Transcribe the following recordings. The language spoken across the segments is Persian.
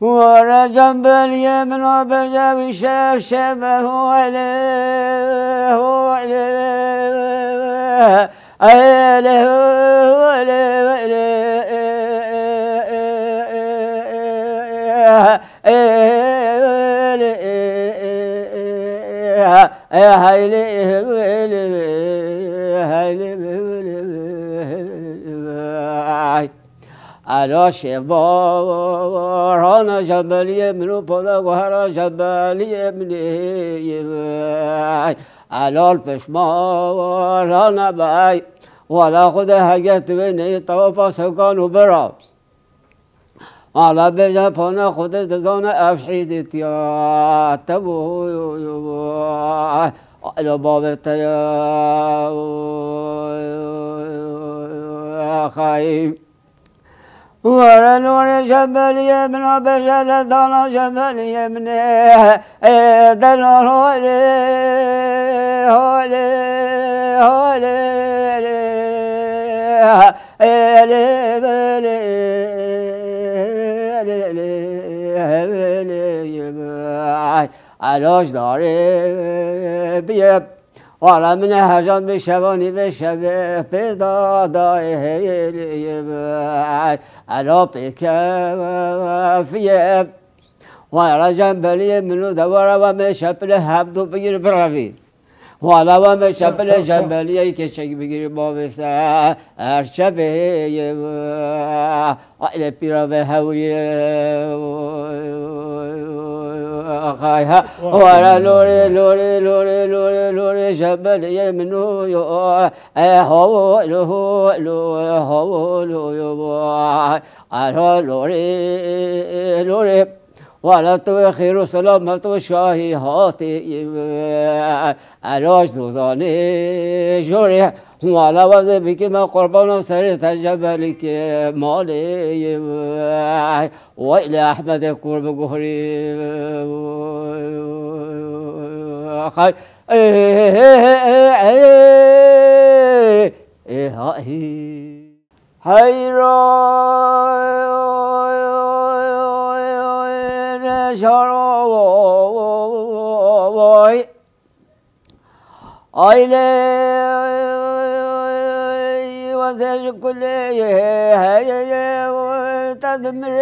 ورجب اليمن وبجا شاف شبه عليه وعليه عليه على شباران جبل يمن بلغها جبل يمن على البشماران باي ولا خد هجت بني طوف سكان برا على بجابنا خد دزان افشيد يا تبو على باب يا خايف ورا نور جبل يمن وبجل دانا جبل يمن دانا هولي هولي هولي علاج داره بيب ولا من هجان بشواني بشبه پیدا دایه علا بکفیه ولا جنبلی منو دواره و مشپل هبدو بگیر بروی ولا و مشپل جنبلی که چک بگیر با بفته ارچبه آیل پیرا به هویه خایها ورا لوري لوري لوري لوري لوري جبل يمنو يو هو لو لو هو لو يو لوري لوري ولا تؤخر سلامة شاهي هاتي علاج دوزاني جوري ولا وزن بك ما قربان سرت جبلك مالي وإلى أحمد قرب قهري خاي شروي أيلي وزج كل تدمر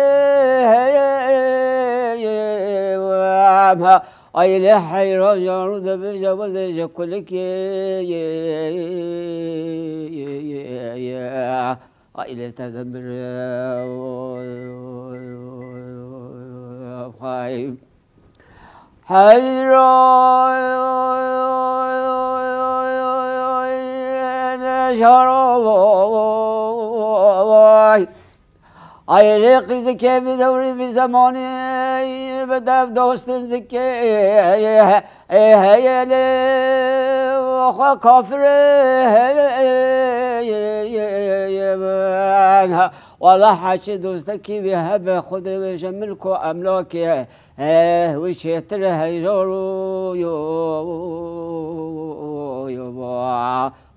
أيلي حيرا جارود بجا وزج كل أيلي تدمر خايف حيرا شروي أيلي قيزك بدوري في زماني بدأ دوست زكي هيلي وخا كافر ولا حاجة دوستكي بها بخد وجملكو أملاكي وش يتره يجورو يو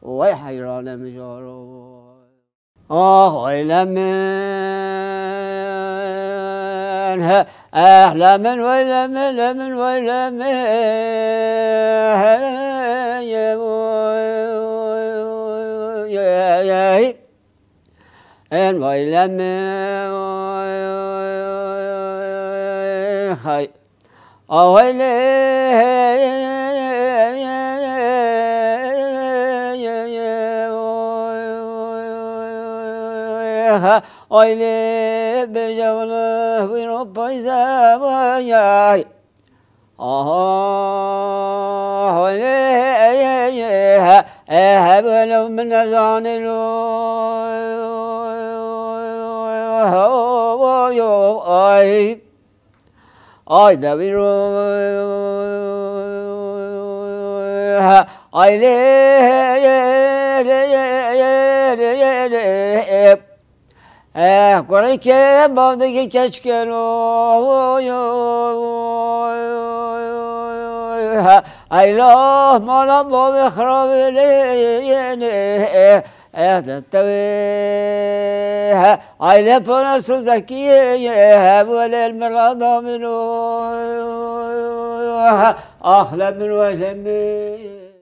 ويحيران مجارو ويلا من أحلى من ويلا من ويلا من ويلا من خي أيلي بجوله وربي زواياي أيلي هبلو من زانلو أي دبيرو أيلي قولي که بادگی کچ کنو ایلا مالا با بخراب لینه تتويها عيلة بناس زكية ولا المرضى منو أخلى من وجمي